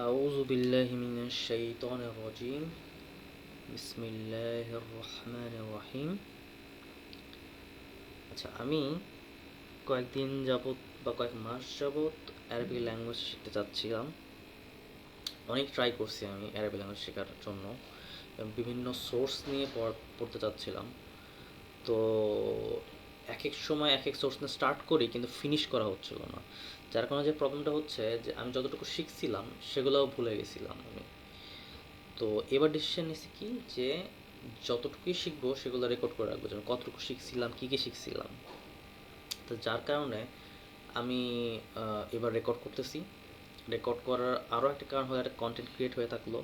আউযু বিল্লাহি মিনাশ শাইতানির রাজিম। বিসমিল্লাহির রহমানির রহিম। আচ্ছা, আমি কয়েকদিন যাবত বা কয়েক মাস যাবত আরবি ল্যাঙ্গুয়েজ শিখতে চাচ্ছিলাম। অনেক ট্রাই করছি আমি আরবি ল্যাঙ্গুয়েজ শেখার জন্য এবং বিভিন্ন সোর্স নিয়ে পড়তে চাচ্ছিলাম। তো এক এক সময় এক এক সোর্স নিয়ে স্টার্ট করি, কিন্তু ফিনিশ করা হচ্ছিল না। যার কারণে যে প্রবলেমটা হচ্ছে যে আমি যতটুকু শিখছিলাম সেগুলোও ভুলে গেছিলাম আমি। তো এবার ডিসিশন নিয়েছি কি, যে যতটুকুই শিখবো সেগুলো রেকর্ড করে রাখবো, যেন কতটুকু শিখছিলাম, কী কী শিখছিলাম। তো যার কারণে আমি এবার রেকর্ড করতেছি। রেকর্ড করার আরও একটা কারণ হলো, একটা কন্টেন্ট ক্রিয়েট হয়ে থাকলো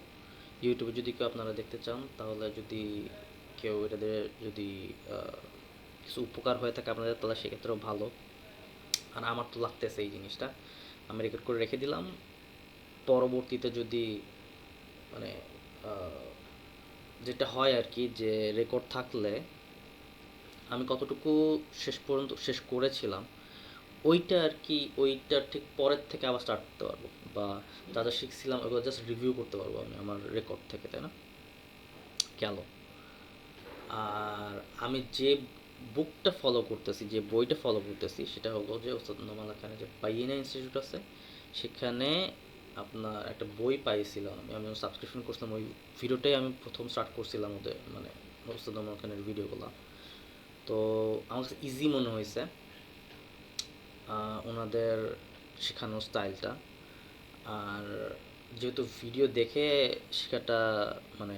ইউটিউবে। যদি কেউ আপনারা দেখতে চান, তাহলে যদি কেউ এটাতে যদি কিছু উপকার হয়ে থাকে আপনাদের, তাহলে সেক্ষেত্রেও ভালো। আর আমার তো লাগতেছে এই জিনিসটা, আমি রেকর্ড করে রেখে দিলাম। পরবর্তীতে যদি মানে যেটা হয় আর কি, যে রেকর্ড থাকলে আমি কতটুকু শেষ পর্যন্ত শেষ করেছিলাম ওইটা আর কি, ওইটার ঠিক পরের থেকে আবার স্টার্ট করতে পারবো, বা যা যা শিখছিলাম ওগুলো জাস্ট রিভিউ করতে পারবো আমি আমার রেকর্ড থেকে, তাই না? গেল। আর আমি যে বুকটা ফলো করতেছি, যে বইটা ফলো করতেছি, সেটা হলো যে ওস্তাদ নোমান আলী খানের যে বাইনা ইনস্টিটিউট আছে, সেখানে আপনার একটা বই পাইছিলাম আমি সাবস্ক্রিপশন করছিলাম। ওই ভিডিওটাই আমি প্রথম স্টার্ট করছিলাম ওদের, মানে ওস্তাদ নোমান আলী খানের ভিডিওগুলো। তো আমার কাছে ইজি মনে হয়েছে ওনাদের শেখানোর স্টাইলটা। আর যেহেতু ভিডিও দেখে শেখাটা মানে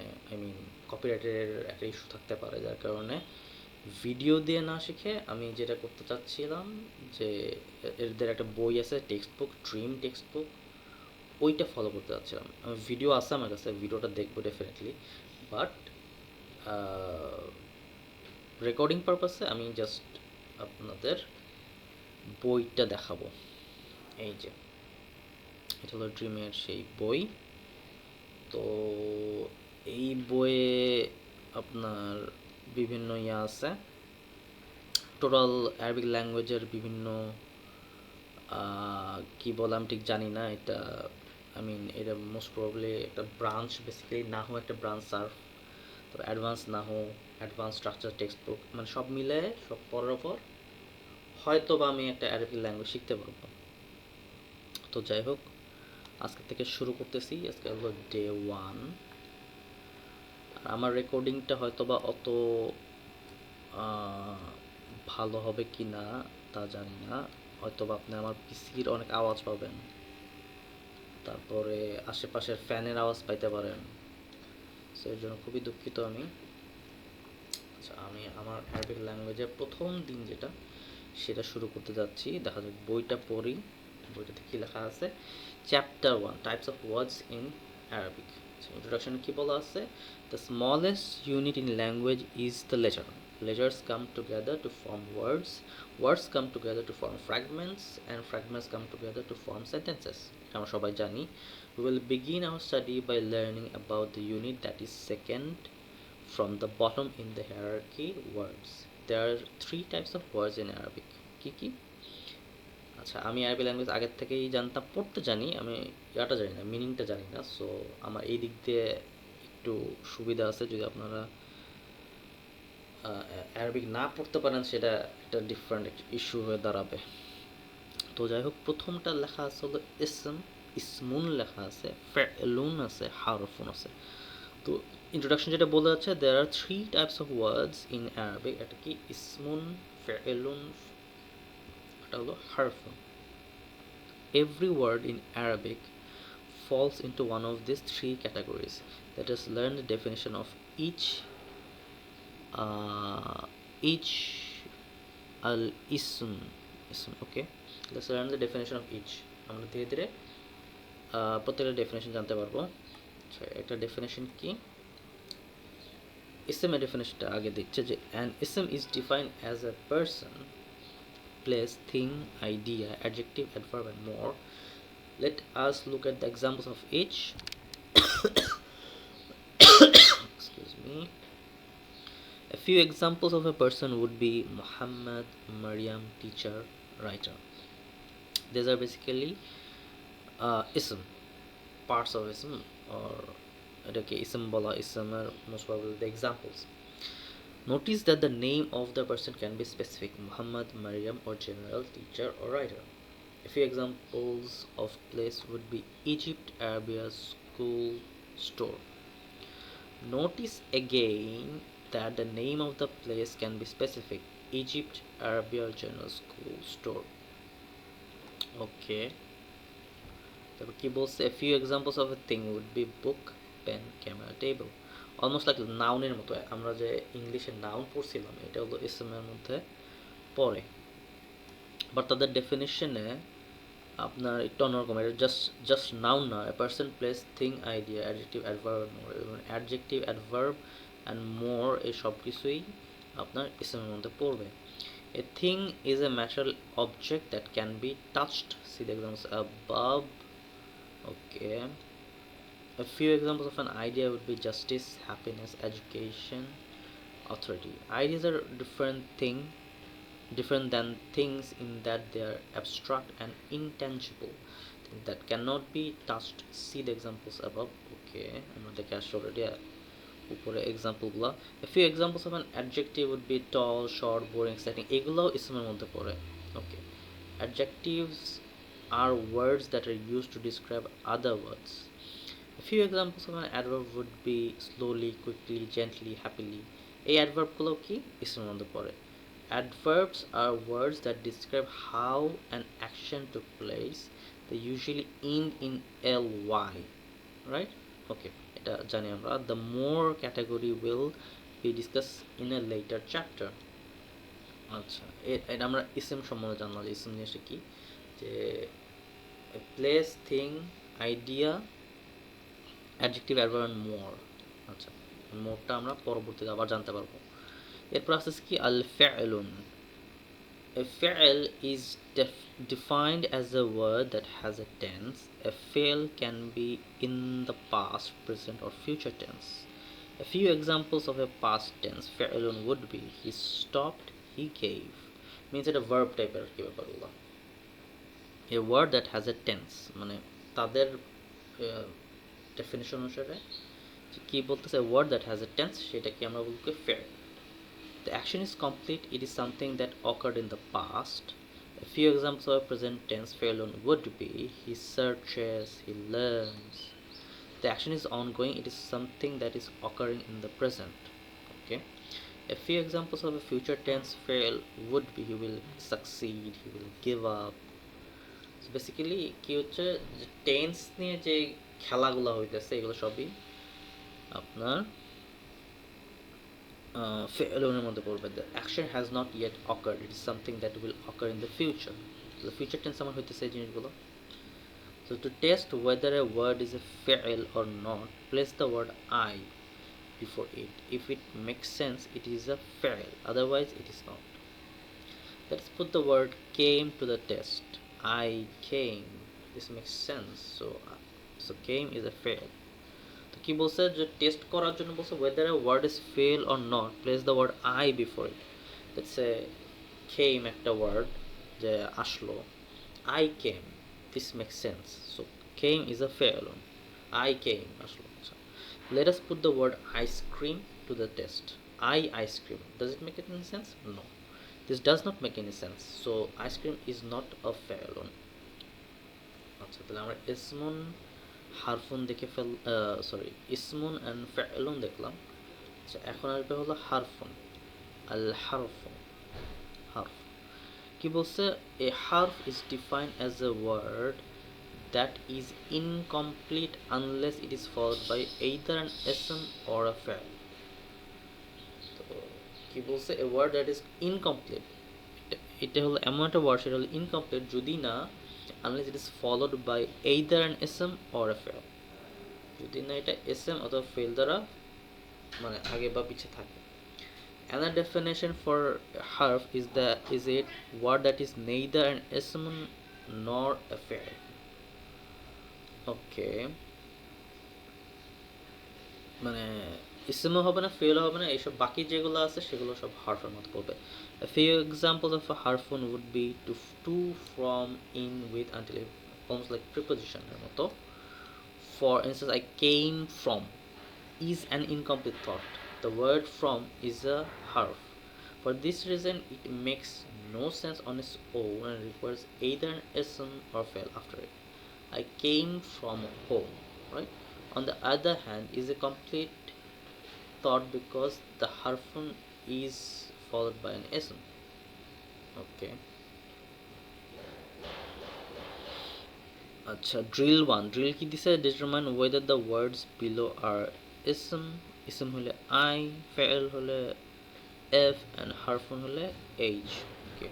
কপিরাইটের একটা ইস্যু থাকতে পারে, যার কারণে ভিডিও দিয়ে না শিখে আমি যেটা করতে চাচ্ছিলাম, যে এদের একটা বই আছে, text book, dream text book, ওইটা ফলো করতে চাচ্ছিলাম। আমি ভিডিও আছে আমার কাছে, ভিডিওটা দেখবো ডেফিনেটলি, বাট রেকর্ডিং পারপাসে আমি জাস্ট আপনাদের বইটা দেখাবো। এই যে এটা হলো ড্রিমের সেই বই। তো এই বইয়ে আপনার বিভিন্ন আছে, টোটাল অ্যারাবিক ল্যাঙ্গুয়েজের বিভিন্ন কি বলে আমি ঠিক জানি না এটা। এটা মোস্ট প্রবাবলি একটা ব্রাঞ্চ, বেসিক্যালি নাহু একটা ব্রাঞ্চ সার্ভ, তারপর অ্যাডভান্স নাহু, অ্যাডভান্স স্ট্রাকচার টেক্সট বুক, মানে সব মিলে সব পড়ার ওপর হয়তো বা আমি একটা অ্যারাবিক ল্যাঙ্গুয়েজ শিখতে পারবো। তো যাই হোক, আজকে থেকে শুরু করতেছি। আজকে হলো ডে 1। আমার রেকর্ডিংটা হয়তো বা অত ভালো হবে কি না তা জানি না। হয়তো বা আপনি আমার পিসির অনেক আওয়াজ পাবেন, তারপরে আশেপাশের ফ্যানের আওয়াজ পাইতে পারেন। সেই জন্য খুবই দুঃখিত আমি। আচ্ছা, আমি আমার অ্যারাবিক ল্যাঙ্গুয়েজের প্রথম দিন যেটা, সেটা শুরু করতে যাচ্ছি। দেখা যাক, বইটা পড়ি। বইটাতে কী লেখা আছে? Chapter 1, types of words in Arabic. ইন্ট্রোডাকশনে কী বলা আছে? The smallest unit in language is the letter. Letters come together to form words, words come together to form fragments, and fragments come together to form sentences. আমরা সবাই জানি। We will begin our study by learning about the unit that is second from the bottom in the hierarchy, words. There are 3 types of words in Arabic. কি কি? আচ্ছা, আমি আরবি language আগের থেকেই জানতাম, পড়তে জানি, আমি ইয়াটা জানি না, মিনিংটা জানি না। সো আমার এই দিক দিয়ে একটু সুবিধা আছে। যদি আপনারা অ্যারাবিক না পড়তে পারেন, সেটা একটা ডিফারেন্ট ইস্যু হয়ে দাঁড়াবে। তো যাই হোক, প্রথমটা লেখা আছে হলো ইসম, ইসমুন লেখা আছে, ফেলুন আছে, হারফুন আছে। তো ইন্ট্রোডাকশন যেটা বলা যাচ্ছে, দেয়ার আর 3 types of words in Arabic. এটা কি? ইসমুন, ফেলুন, এটা হলো হারফুন। Every word in Arabic falls into one of these 3 categories. Let us learn the definition of each al-ism. Okay, let's learn the definition of each. আমরা ধীরে ধীরে প্রত্যেকটা ডেফিনেশন জানতে পারবো। একটা ডেফিনেশন কি? ইসমের ডেফিনেশনটা আগে দিচ্ছে, যে an ism is defined as a person, place, thing, idea, adjective, adverb and more. Let us look at the examples of each. Excuse me. A few examples of a person would be Muhammad, Maryam, teacher, writer. These are basically ism. parts of ism or এটাকে ism বলা, ism-এর most probably the examples. Notice that the name of the person can be specific: Muhammad, Maryam, or general, teacher, or writer. A few examples of place would be Egypt, Arabia, school, store. Notice again that the name of the place can be specific: Egypt, Arabia, general, school, store. Okay. তারপর কি বলছে? A few examples of a thing would be book, pen, camera, table. Almost like নাউনের মতো। আমরা যে ইংলিশে noun পড়ছিলাম এটা হলো ইসমের মধ্যে পড়ে, বাট তাদের ডেফিনিশনে আপনার একটু অন্যরকম। এটা জাস্ট নাউন না, a person, place, thing, idea, adjective, adverb, more. Adjective, adverb and মোর এই সব কিছুই আপনার ইসমের মধ্যে পড়বে। A thing is a material object that can be touched. See the examples above. Okay. A few examples of an idea would be justice, happiness, education, authority. Ideas are different than things in that they are abstract and intangible, things that cannot be touched. See the examples above. Okay, আমরা দেখে আসছি already উপরে এক্সাম্পলগুলো। A few examples of an adjective would be tall, short, boring, exciting. এগুলোও ইসমের মধ্যে পড়ে। Okay. Adjectives are words that are used to describe other words. A few examples of an adverb would be slowly, quickly, gently, happily. এই অ্যাডভার্বগুলো কি ইসমের মধ্যে পড়ে। Adverbs are words that describe how an action took place. They usually end in ly, right? Okay, এটা জানি আমরা। The more category will be discussed in a later chapter. আচ্ছা, এটা আমরা ইসম সম্বন্ধে জানলাম। ইসম জিনিসটা কি, যে place, thing, idea, adjective, adverb and মোর। আচ্ছা, মোরটা আমরা পরবর্তীতে আবার জানতে পারবো। এরপর আসছে কি আল ফেলুন। A fi'l is defined as a word that has a tense. A fi'l can be in the past, present, or future tense. A few examples of a past tense fi'lun would be he stopped, he gave. Means এটা verb টাইপের কি ব্যাপারগুলো। A word that has a tense মানে তাদের definition অনুসারে কি বলতেছে, word that has a tense সেটাকে আমরা বলবো fi'l. The action is complete. It is something that occurred in the past. A few examples of present tense fi'lun would be he searches, he learns. The action is ongoing. It is something that is occurring in the present. Okay. A few examples of a future tense fi'l would be he will succeed, he will give up. So basically কি হচ্ছে, যে tense নিয়ে যে খেলাগুলো হইতেছে এগুলো সবই আপনার ফেলুনের মধ্যে পড়বে। The action has not yet occurred. It is something that will occur in the future. So the future tense আমার হইতেছে এই জিনিসগুলো। So to test whether a word is a fi'l or not, place the word I before it. If it makes sense, it is a fi'l. Otherwise, it is not. Let's put the word came to the test. I came. This makes sense. So came is a fi'l. কি বলছে, যে test করার জন্য বলছে whether a word is fail or not, place the word I before it. Let's say came একটা word, যে আসলো, I came. This makes sense. So came is a fail. I came আসলো। Let us put the word ice cream to the test. Ice cream. Does it make any sense? No. This does not make any sense. So ice cream is not a fail. আচ্ছা, তাহলে আমরা ইসমুন হারফুন দেখে ইসমুন and ফেলুন দেখলাম। আচ্ছা, এখন আসবে হলো হারফুন। আল হারফু, হারফ কি বলছে, এ হারফ is defined as a word that is incomplete unless it is followed by either an ইসম অর আ ফেল। তো কি বলছে, a word that is incomplete, এটা হলো এমন একটা ওয়ার্ড, সেটা হলো ইনকমপ্লিট যদি না unless it is followed by either an ism or a fail. যদি না এটা ism অথবা fail দ্বারা মানে আগে বা পিছে থাকে। Another definition for harf is a word that is neither an ism nor a fail. Okay, মানে ইসমও হবে না, ফেলও হবে না, এইসব বাকি যেগুলো আছে সেগুলো সব হারফের মতো পড়বে। A few examples of a harfun would be to, from, in, with, until, almost like preposition এর মতো। For instance, I came from is an incomplete thought. The word from is a harf. For this reason, it makes no sense on its own and requires either an ism or fail after it. I came from home, right? On the other hand, is a complete thought because the harfun is followed by an ism. Okay. আচ্ছা, drill one. Drill কি দিছে? Determine whether the words below are ইসম। ইসম হলে I, ফেল হলে F, and হারফুন হলে এইচ। ওকে,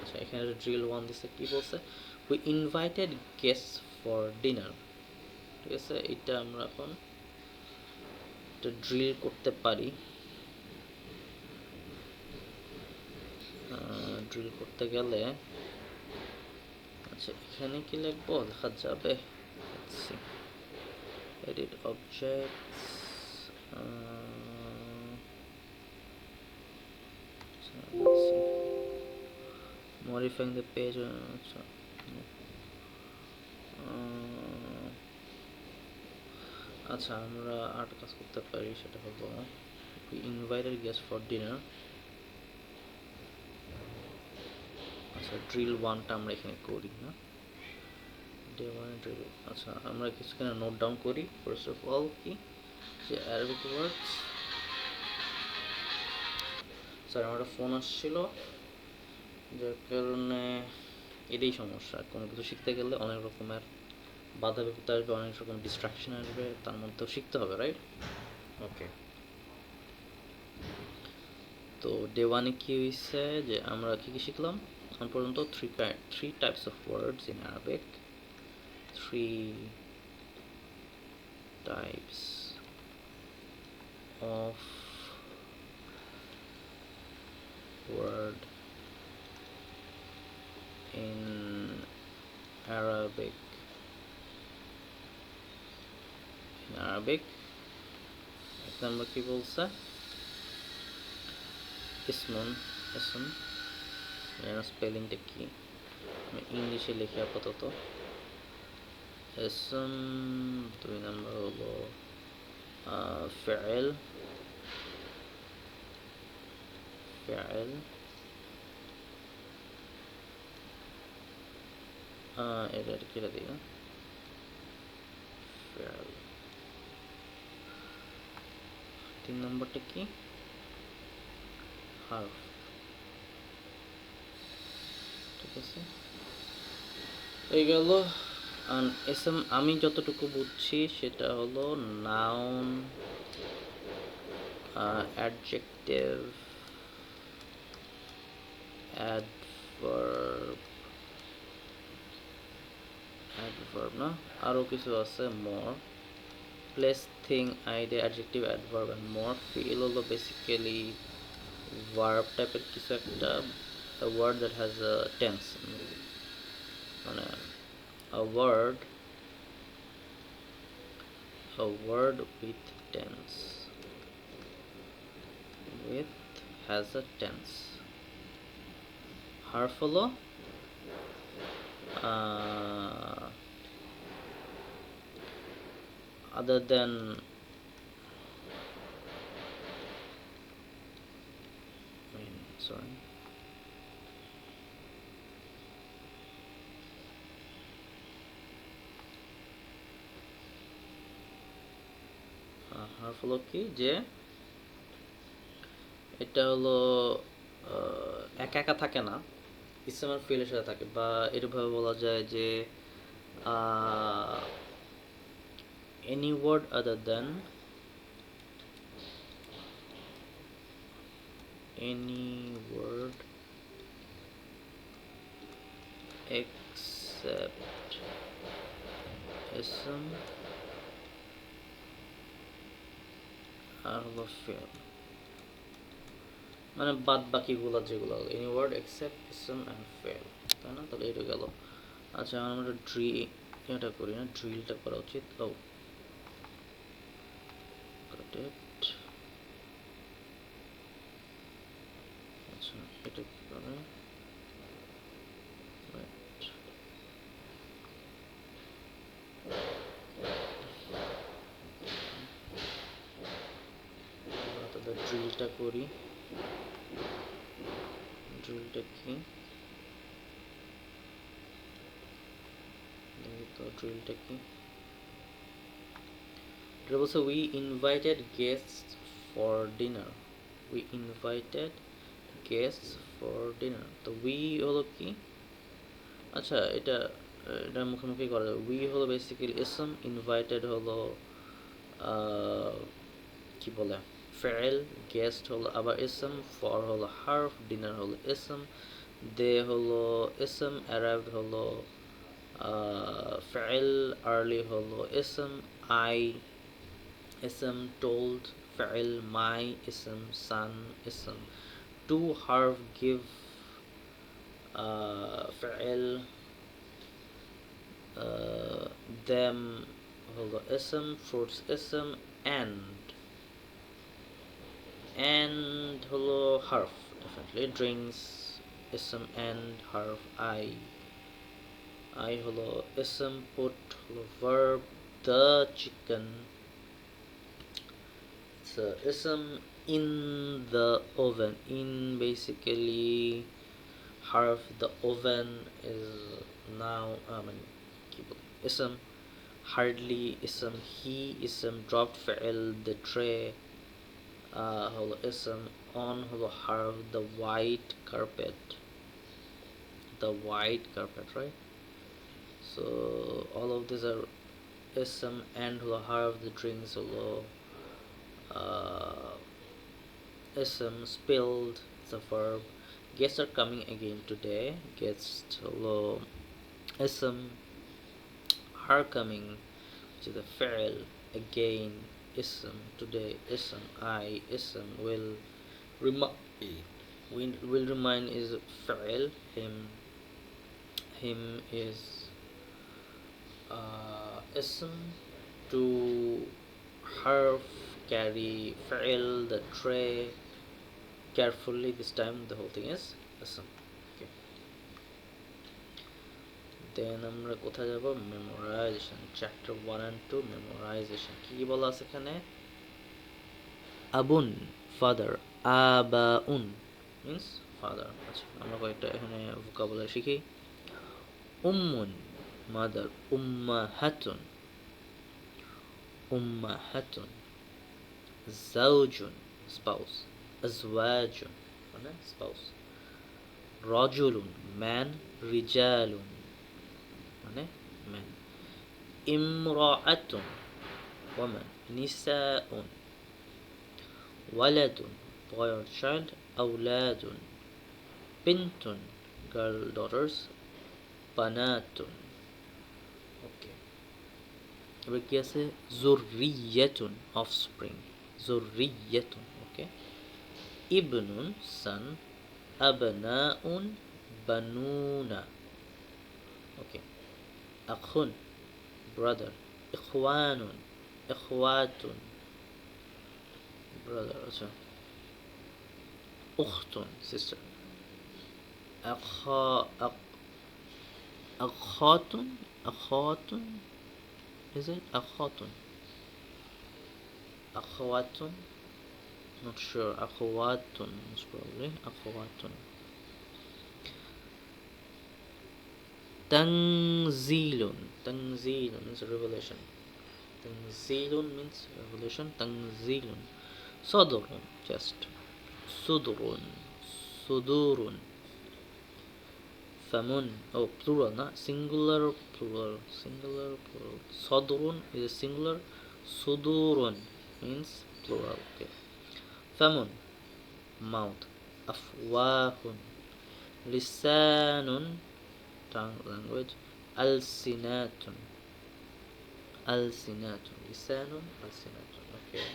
আচ্ছা, এখানে ড্রিল ওয়ান দিছে, কি বলছে? We invited guest for dinner. ঠিক আছে, এটা আমরা এখন এটা ড্রিল করতে পারি। ড্রিল করতে গেলে আচ্ছা, এখানে কি লিখবো? লেখা যাবে, edit objects, let's see, modifying the page. আচ্ছা, আমরা আর কাজ করতে পারি, সেটা হলো we invited guests for dinner. আচ্ছা, ড্রিল ওয়ানটা আমরা এখানে করি না, ডে ওয়ান ড্রিল। আচ্ছা, আমরা কিছুখানে নোট ডাউন করি। ফার্স্ট অফ অল কি যে অ্যারাবিক ওয়ার্ডস, স্যার আমার একটা ফোন আসছিল, যার কারণে এটাই সমস্যা। কোনো কিছু শিখতে গেলে অনেক রকমের বাধা বিপত্তি আসবে, অনেক রকম ডিস্ট্রাকশন আসবে, তার মধ্যেও শিখতে হবে, রাইট? ওকে, তো ডে ওয়ানে কী হয়েছে যে আমরা কী কী শিখলাম এখন পর্যন্ত? Three types of words in Arabic, three types of word in Arabic. এক নম্বর কি বলছে? ইসমুন, ইসম। স্পেলিংটা কি আমি ইংলিশে লিখি আপাতত। ইসম। দুই নম্বর হলো ফেল, এটা কেটে দিই না, ফেল। তিন নম্বরটা কি? হার্ফ। ঠিক আছে, এই গেল। এসএম আমি যতটুকু বুঝছি সেটা হলো নাউন, অ্যাডজেক্টিভ, অ্যাডভার্ব না, আরও কিছু আছে, more, place, thing, idea, adjective, adverb and more. ফিল হলো বেসিক্যালি ভার্ব টাইপের কিছু একটা, a word that has a tense, মানে a word with tense, has a tense. হার্ফ হলো other than sorry, হার্ফ হলো কি যে এটা হলো একা একা থাকে না, ইসলামের ফিলের সাথে থাকে, বা এরভাবে বলা যায় যে any word other than any word except ism আর হলো fail, মানে বাদ বাকিগুলো যেগুলো any word except ism and fail, তাই না? তাহলে এটা গেল। আচ্ছা, আমরা এটা করি না, ড্রিলটা করা উচিত। ও আচ্ছা, এটা কি করে? ড্রিলটা করি। ড্রিলটা কি দেখি তো, ড্রিলটা কি? এটা বলছে we invited guests for dinner. We invited guests for dinner. তো we হলো কি? আচ্ছা, এটা মুখোমুখি করা যাবে। we হলো বেসিক্যালি ইসম, ইনভাইটেড হলো কি বলে ফেল, গেস্ট হলো আবার ইসম, ফর হলো হার্ফ, ডিনার হলো ইসম, দে হলো ইসম, অ্যারাইভড হলো ফেল, আর্লি হলো ইসম, আই ইসম, টোল্ড ফেল, মাই ইসম, সান ইসম, টু হার্ফ গিভ ফেল, them হলো ইসম, ফ্রুটস ইসম, and হলো হার্ফ, definitely drinks ism and harf, I হলো ism, put হলো verb, the chicken so ism, in the oven, in basically harf, the oven is now কি বলে ism, hardly ism, he ism, dropped fa'il, the tray হলো ism, on হলো harf, the white carpet, right? So all of these are ism, and হলো harf, the drinks হলো ism, spilled, it's a verb, guests are coming again today, guests হলো ism, are coming, which is a fa'il, again ism, today ism, I ism, will remind is fa'il, him is ism, to harf, carry, fa'il, the tray, carefully, this time the whole thing is ism. Okay, then আমরা কোথায় যাব? Memorisation, chapter 1 and 2 memorisation. কি বলা আছে এখানে? আবুন, father, আবাউন means father. আচ্ছা, আমরা কয়েকটা এখানে ভোকাবুলারি শিখি। উম্মুন, মাদার, উম্মাহাতুন, উম্মাহাতুন, জাওজুন, স্পাউস, আজওয়াজুন মানে স্পাউস, রাজুলুন, ম্যান, রিজালুন মানে ম্যান, ইমরাআতুন, ওয়ামান, নিসাউন, ওয়ালাদুন, boy or child, আওলাদুন, বিনতুন, girl, daughters, বানাতুন। ওকে, এবার কি আছে? যুররিয়াতুন, অফস্প্রিং, যুররিয়াতুন। ওকে, ইবনুন, son, আবনাউন, বানুনা। ওকে, আখুন, brother, ইখওয়ানুন, ইখওয়াতুন, brother। আচ্ছা, উখতুন, sister, akhatun, akhatun, is it akhatun, akhawatun, not sure, akhawatun most probably, akhawatun. Tanzilun, tanzilun means revelation, tanzilun means revelation, tanzilun. Sadrun, chest, sudrun, sudurun. Famun, oh plural, na singular, plural, singular, plural. Sadrun is a singular, sudurun means plural. Okay, famun, mouth, afwahun, lisanun, tongue, language, alsinatun, alsinatun, lisanun, alsinatun. Okay,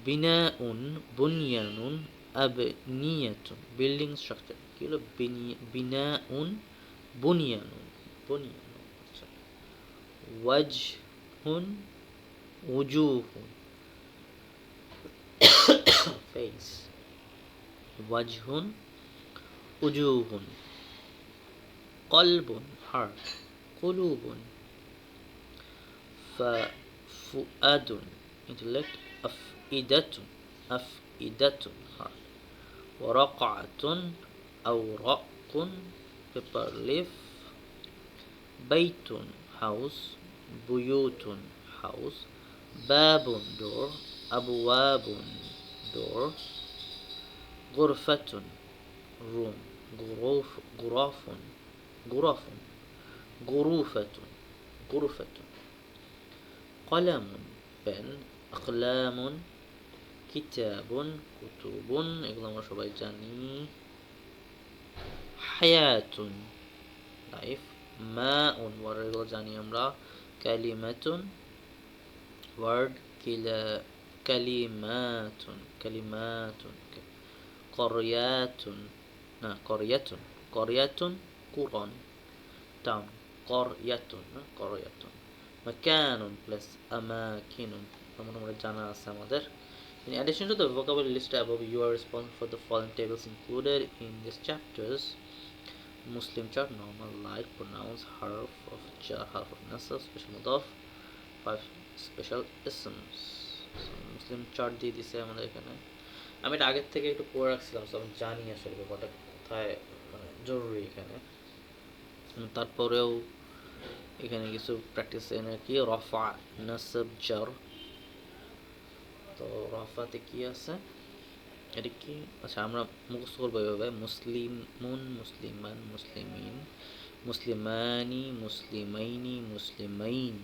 bina'un, bunyanun, abniyatun, building structure. কি হলো? বিনাউন, বুনিয়ানুন, বুনিয়ানুন। আচ্ছা, ওয়াজহুন, উজুহুন, face, ওয়াজহুন, উজুহুন, কলবুন, heart, কুলুবুন, ফুআদুন, intellect, আফইদাতুন, أفئدة heart. ورقعة أوراق paper leaf. بيت house. بيوت house. باب door. أبواب door. غرفة room. غراف غرف. غروفة غرفة. قلم pen. أقلام. كتاب كتب এগুলো আমরা সবাই জানি। হায়াতুন life. মাউন water এগুলো জানি আমরা। কালিমাতুন ওয়ার্ড। কালিমাতুন কালিমাতুন। করিয়াতুন না করিয়াতুন করিয়াতুন কুরআন টাউন। করিয়াতুন না করিয়াতুন। মাকানুন প্লাস আমাকিনুন আমরা জানা আছে আমাদের। In addition to the vocabulary list above, you are responsible for the following tables included in these chapters: Muslim chart, normal, light, pronouns, harf of jar, harf of nasab, special mudaf, 5 special isms. Muslim chart দিয়ে দিছে আমাদের এখানে। আমি এটা আগের থেকে একটু পড়ে রাখছিলাম, আমি জানি আসলে ব্যাপারটা কোথায় মানে জরুরি এখানে। তারপরেও এখানে কিছু প্র্যাকটিস এনে কি রফা নাসব জার। তো রফাতে কি আছে এটা কি? আচ্ছা আমরা মুখস্থ করবো এভাবে: মুসলিমুন মুসলিমান মুসলিমিন মুসলিমানি মুসলিমাইনি মুসলিমাইন।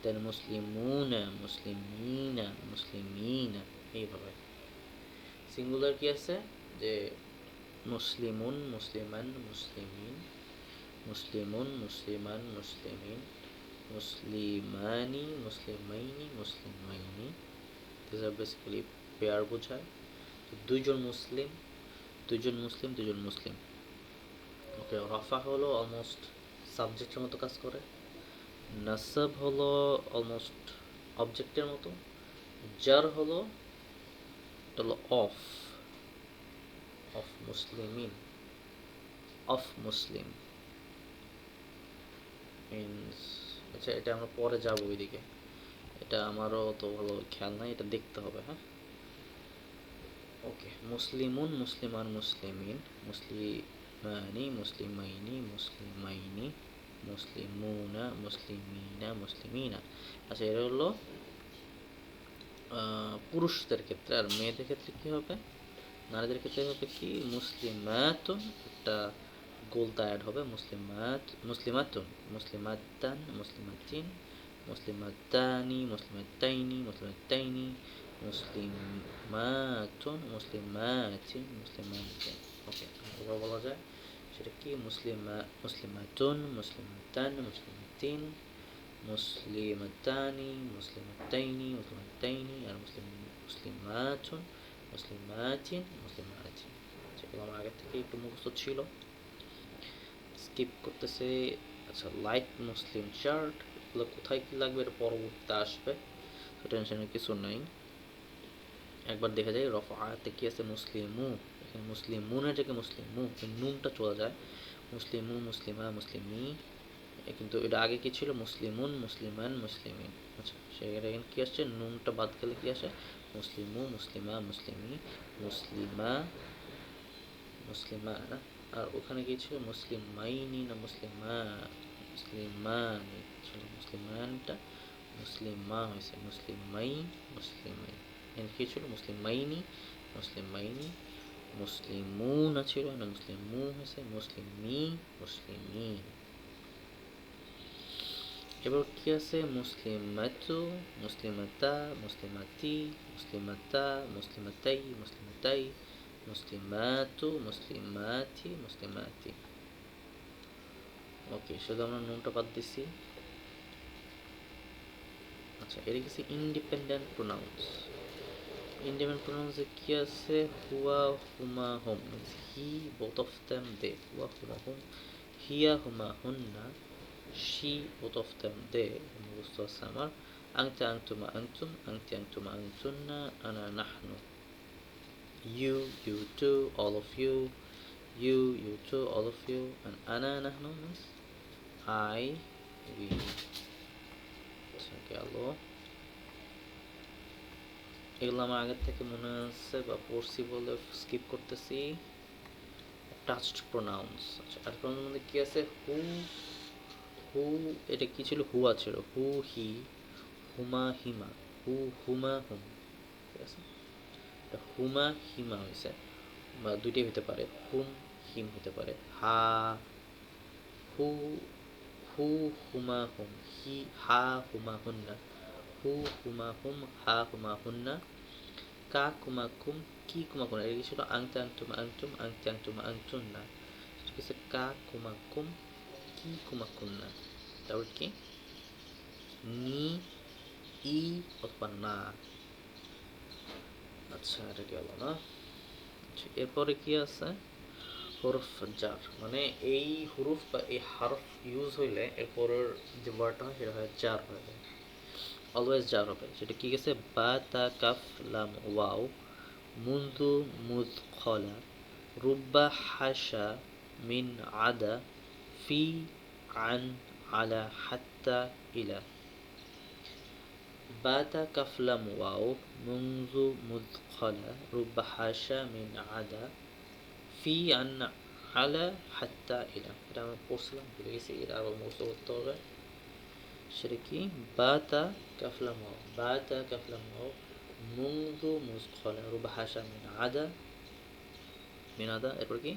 দেন মুসলিমুনা মুসলিমিনা মুসলিমিনা। এইভাবে সিঙ্গুলার কি আছে যে মুসলিমুন মুসলিমান মুসলিমিন মুসলিমুন মুসলিমান মুসলিমিন মুসলিমানি মুসলিমাইনি মুসলিমাইনি। দিস আর বেসিক্যালি পেয়ার বোঝায়। দুইজন মুসলিম দুইজন মুসলিম দুইজন মুসলিম। ওকে, রফা হলো অলমোস্ট সাবজেক্টের মতো কাজ করে। নাসাব হলো অলমোস্ট অবজেক্টের মতো। জার হলো of of Muslimin of Muslim. Means আচ্ছা এটা আমরা পরে যাবো ওইদিকে, এটা আমারও তো ভালো খেয়াল নাই, এটা দেখতে হবে। হ্যাঁ ওকে, মুসলিমুন মুসলিমান মুসলিমিন মুসলিমানি মুসলিমাইনি মুসলিমাইনি মুসলিমুনা মুসলিমিনা মুসলিমিনা। আচ্ছা এটা হলো পুরুষদের ক্ষেত্রে। আর মেয়েদের ক্ষেত্রে কি হবে? নারীদের ক্ষেত্রে হবে কি মুসলিমাতুন, একটা গোলতা অ্যাড হবে। মুসলিমাতুন মুসলিমাতান মুসলিমাতিন মুসলিমাতানি মুসলিমাতাইনি মুসলিমাতাইনি মুসলিমাতুন মুসলিমাতিন মুসলিমাতিন। ওকে, এবার বলা যায় সেটা কি মুসলিমাতুন মুসলিমাতান মুসলিমাতিন মুসলিমাতানি মুসলিমাতাইনি মুসলিমাতাইনি আর মুসলিমাতুন মুসলিমাতিন মুসলিমাতিন। যেগুলো আমার আগের থেকে একটু মুখস্থ ছিল, স্কিপ করতেছে। আচ্ছা লাইট মুসলিম চার্ট এগুলো কোথায় কি লাগবে এটা পরবর্তীতে আসবে, তো টেনশনের কিছু নাই। একবার দেখা যায় রফাতে কি আছে মুসলিমু, এখানে মুসলিমুনের জায়গায় মুসলিমু নুনটা চলে যায়। মুসলিমু মুসলিমা মুসলিমি, কিন্তু এটা আগে কি ছিল মুসলিমুন মুসলিমান মুসলিমিন। আচ্ছা সেখানে এখানে কি আসছে নুনটা বাদ গেলে কি আসে মুসলিমু মুসলিমা মুসলিমি মুসলিমা মুসলিমা না। আর ওখানে কি ছিল মুসলিমাইনি না মুসলিমা মুসলিমানি ছিল, মুসলিমানটা মুসলিমা হয়েছে মুসলিমাই মুসলিমাই। এখানে কি ছিল মুসলিমাইনি মুসলিমাইনি মুসলিমুনা ছিল না মুসলিমু হয়েছে মুসলিমি মুসলিমি। এবার কি আছে মুসলিমাতু মুসলিমাতা মুসলিমাতি মুসলিমাতা মুসলিমাতাই মুসলিমাতাই মুসলিমাতু মুসলিমাতি মুসলিমাতি। ওকে, শুধু আমরা নুনটা বাদ দিছি। আচ্ছা এটা কিছু ইন্ডিপেন্ডেন্ট প্রোনাউন্স। ইন্ডিপেন্ডেন্ট প্রোনাউন্সে কি আছে হুয়া হুমা হুম, হি বোথ অফ দেম দে, হুয়া হুমা হুম, হিয়া হুমা হুন্না, she both of them they মুখস্থ আছে আমার। আনতা আনতুমা আনতুম, আনতি আনতুমা আনতুন্না, আনা নাহনু, you you too all of you, you you too all of you, and ana nahnu means I we। আচ্ছা গেল। এগুলো আমার আগের থেকে মনে আছে বা পড়ছি বলে স্কিপ করতেছি। টাচড প্রোনাউন্স, আচ্ছা টাচড প্রোনাউন্স মধ্যে কি আছে? হু, হু, এটা কি ছিল? হুয়া ছিল। হু হি, হুমা হিমা, হু হুমা হুম, ঠিক আছে। এটা হুমা হিমা হয়েছে, বা দুইটাই হতে পারে, হুম হিম হতে পারে। হা, হু, হু হুমা হুম, হি হা হুমা হুন্না, হু হুমা হুম, হা হুমা হুন্না, কা কুমা কুম, কি কুমা কুম। এটা কি ছিল? আংতে আংতুম আংতুম, আংতে আংতুম আংতুন না। ঠিক আছে, কা কুমা কুম, কি কুমা কুম না। তারপর কি? নি, ই অথবা না। আচ্ছা, এটা কি হলো না? আচ্ছা, এরপরে কি আছে? হরফ জার, মানে এই হরফ বা এই হারফ ইউজ হইলে এরপরের যে ওয়ার্ডটা হয় সেটা হয় জার হয়ে যায়, অলওয়েজ জার হবে। সেটা কি গেছে? বা তা কাফ লাম ওয়াও, মুনযু মুদখলা, রুব্বা হাসা, মিন আদা, ফি, আন, আলা, হাত্তা, ইলা। বাতা কাফ লাম ওয়াও, মুনযু মুদখলা, রুব্বা হাসা, মিন আদা, ফি, আন, আলা, হাত্তা, ইলা। এটা আমরা পড়ছিলাম, ভুলে গেছি, এটা আবার মুখস্থ করতে হবে। সেটা কি? বাতা কাফলাম ওয়াও, বাতা কাফলাম ওয়াও, মুনযু মুদখলা, রুব্বা হাসা, মিন আদা, মিন আদা, এরপর কি?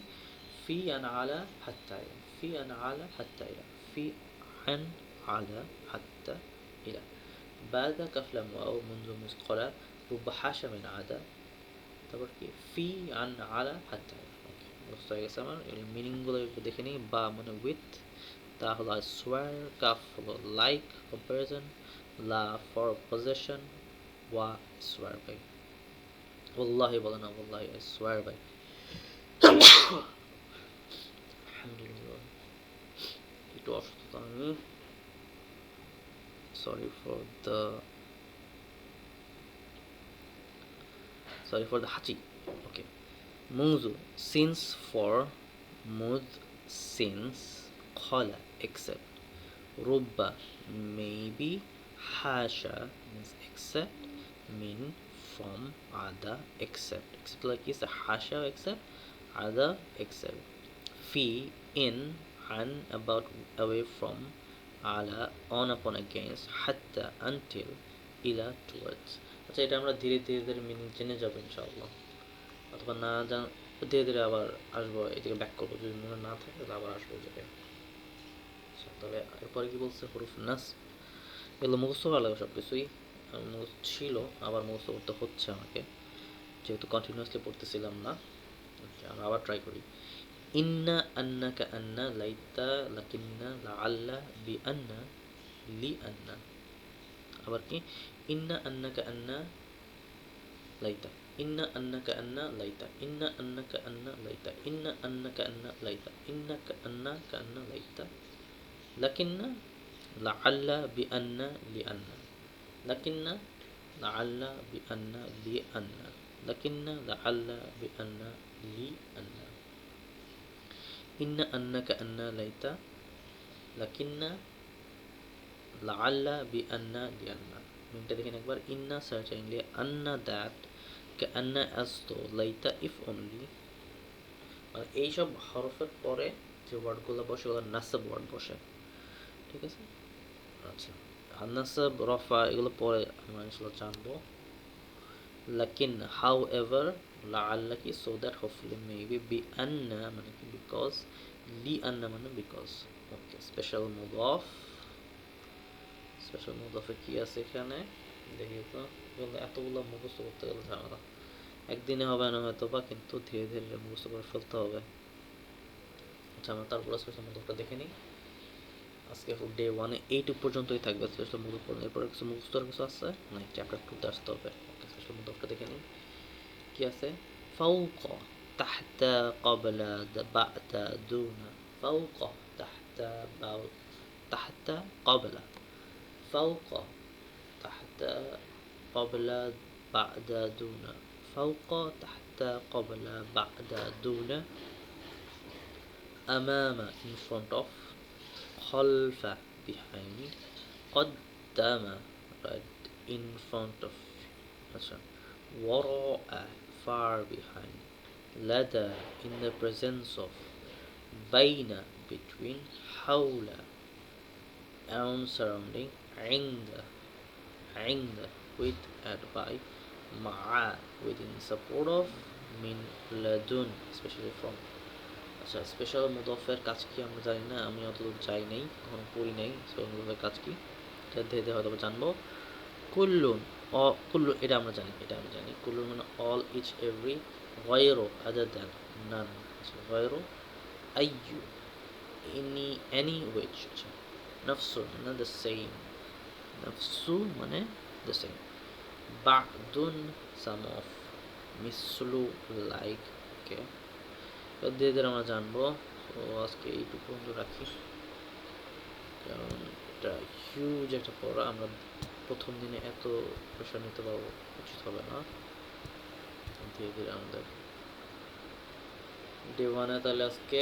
ফি আন আলা হাত্তা ইলা, ফি আন আলা হাত্তা ইলা, ফি আন আলা হাত্তা ইলা। বাদা কাফলাম ওয়াও, মুনযু মুদখলা, রুব্বা হাসা, মিন আদা, তারপর কি? ফি আন আলা হাত্তা ইলা। ওকে, বুঝতে হয়ে গেছে আমার। এর মিনিংগুলো একটু দেখে নিই। বা মানে উইথ, তা হলো সোয়ার, কাফ হলো লাইক কম্পারিজন, লা ফর পজেশন, ওয়া সোয়ার বাই। ওয়াল্লাহি বলে না, ওয়াল্লাহি সোয়ার বাই। আলহামদুলিল্লাহ, একটু অসুস্থ আমি, সরি ফর দ্য হাঁচি। ওকে, মুজু, সিন্স ফর, মুদ সিন্স, খলা except, rubba maybe, hasha means except, min from, ada except like is a hasha except, ada except, fi in, an about, away from, ala on upon against, hatta until, ila towards। আচ্ছা, এটা আমরা ধীরে ধীরে ধীরে meaning জেনে যাবো ইনশাআল্লাহ, অথবা না জান ধীরে ধীরে আবার আসবো এদিকে ব্যাক করবো, যদি মনে না থাকে তাহলে আবার আসবো এই জায়গায়। আচ্ছা, তাহলে এরপরে কি বলছে? হরুফ নাস, এগুলো মুখস্থ করা লাগবে সব কিছুই, মুখস্থ ছিল, আবার মুখস্থ করতে হচ্ছে আমাকে, যেহেতু কন্টিনিউয়াসলি পড়তেছিলাম না। আমরা আবার ট্রাই করি। ইন্না আন্নাকা আন্না, লাইতা লাকিন্না, লাআল্লা, বি আন্না, লি আন্না। আবার কি? ইন্না আন্নাকা আন্না, লাইতা, ইন্না আন্নাকা আন্না, লাইতা, ইন্না আন্নাকা আন্না, লাইতা, ইন্না আন্নাকা আন্না, লাইতা, ইন্নাকা আন্নাকা আন্না, লাইতা, লাকিন্না, লাআল্লা, বি আন্না, লি আন্না, লাকিন্না, লাআল্লা, বি আন্না, লি আন্না, লাকিন্না, লাআল্লা, বি আন্না, লি আন্না। ইন্না আন্নাকা আন্না, লাইতা, লাকিন্না, লাআল্লা, বি আন্না, লি আন্না। মিনটা দেখেন একবার। ইন্না certainly, Anna that, K Anna as তো, লাইতা ইফ অনলি। মানে এইসব হরফের পরে যে ওয়ার্ডগুলো বসে ওগুলো নাসাব ওয়ার্ড বসে, ঠিক আছে। আচ্ছা, নাসাব, রফা এগুলো পরে আমরা ইনশাল্লাহ জানবো। লাকিন, হাউ এভার, লাআল্লা কি সো দ্যাট, হোপফুলি, মেবি, বি আন্না মানে কি বিকজ, লি আন্না মানে বিকজ। ওকে, স্পেশাল মুদফ, স্পেশাল মুদফে কি আছে এখানে দেখি তো। এতগুলো মুখস্থ করতে গেলে ঝামেলা, একদিনে হবে না হয়তো বা, কিন্তু ধীরে ধীরে মুখস্থ করে ফেলতে হবে। আচ্ছা, আমরা তারপর স্পেশাল মুদফটা দেখে নিই। আজকে ডে ওয়ানে এইটুক পর্যন্তই থাকবে স্পেশাল মুদফ। এরপরে কিছু মুখস্থ কিছু আছে না, চ্যাপ্টার টুতে আসতে হবে। ওকে, স্পেশাল মুদফটা দেখে নিই কি আছে। فوق, تحت, قبل, بعد, دون, فوق, تحت, تحت, قبل, فوق, تحت, قبل, بعد, دون, فوق, تحت, قبل, بعد, دون, أمام in front of, خلف behind, قدام right in front of, আচ্ছা wara'a, far behind, lada, in the presence of, baina, between, hawla, around, surrounding, inda, inda, with and by, ma'a, with in support of, min, ladun, especially from. আচ্ছা, special মুদফের কাজ কি আমরা জানি না, আমি অতদূর যাই নাই, কখনো পড়ি নাই স্পেশাল মুদফের কাজ কি, এটা ধীরে ধীরে হয়তো জানবো। কুল্লুন, কুল্লু, এটা আমরা জানি, কুল্লুন মানে অল, ইচ, এভরি, গয়রো, আদার দ্যান, নান, গয়রো, আইয়ু, any which, আচ্ছা, নফসু মানে দ্য সেম, নফসু মানে দ্য সেম, বা'দুন সাম অফ, মিসলু লাইক, ওকে, ধীরে ধীরে আমরা জানবো। তো আজকে এইটুকু পর্যন্ত রাখি, কারণ এটা হিউজ একটা পড়া, আমরা প্রথম দিনে এত প্রেশার নিতে পারবো উচিত হবে না, ধীরে ধীরে আমাদের ডে ওয়ানে। তাহলে আজকে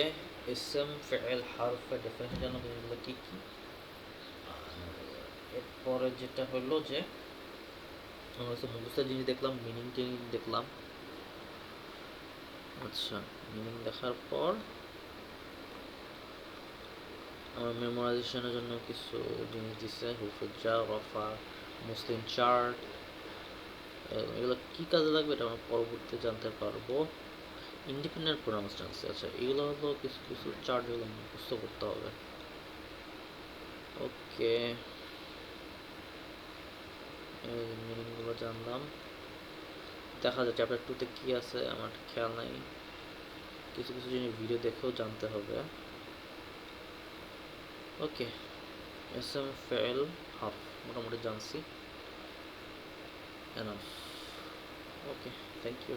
ইসম, ফেল, হারফের ডেফিনেশন জানো জিনিসগুলো কী কী। এরপরে যেটা হলো যে আমরা তো মুখস্থের জিনিস দেখলাম, মিনিং টিনিং দেখলাম। আচ্ছা, মিনিং দেখার পর আমার মেমোরাইজেশনের জন্য কিছু জিনিস দিচ্ছে, হুফুজা, রফা, মুসলিম চার্ট, এগুলো কী কাজে লাগবে এটা আমরা পরবর্তীতে জানতে পারবো। ইন্ডিপেন্ডেন্ট প্রোনাউন্স জানছে, আচ্ছা এগুলো হলো কিছু কিছু চার্ট, এগুলো মুখস্থ করতে হবে। ওকে, মিনিংগুলো জানলাম, দেখা যায় চ্যাপ্টার 2-তে কী আছে আমার খেয়াল নাই, কিছু কিছু জিনিস ভিডিও দেখেও জানতে হবে। ওকে, এসএম, ফেল, হাফ মোটামুটি জানছি, এনাফ। Okay, thank you.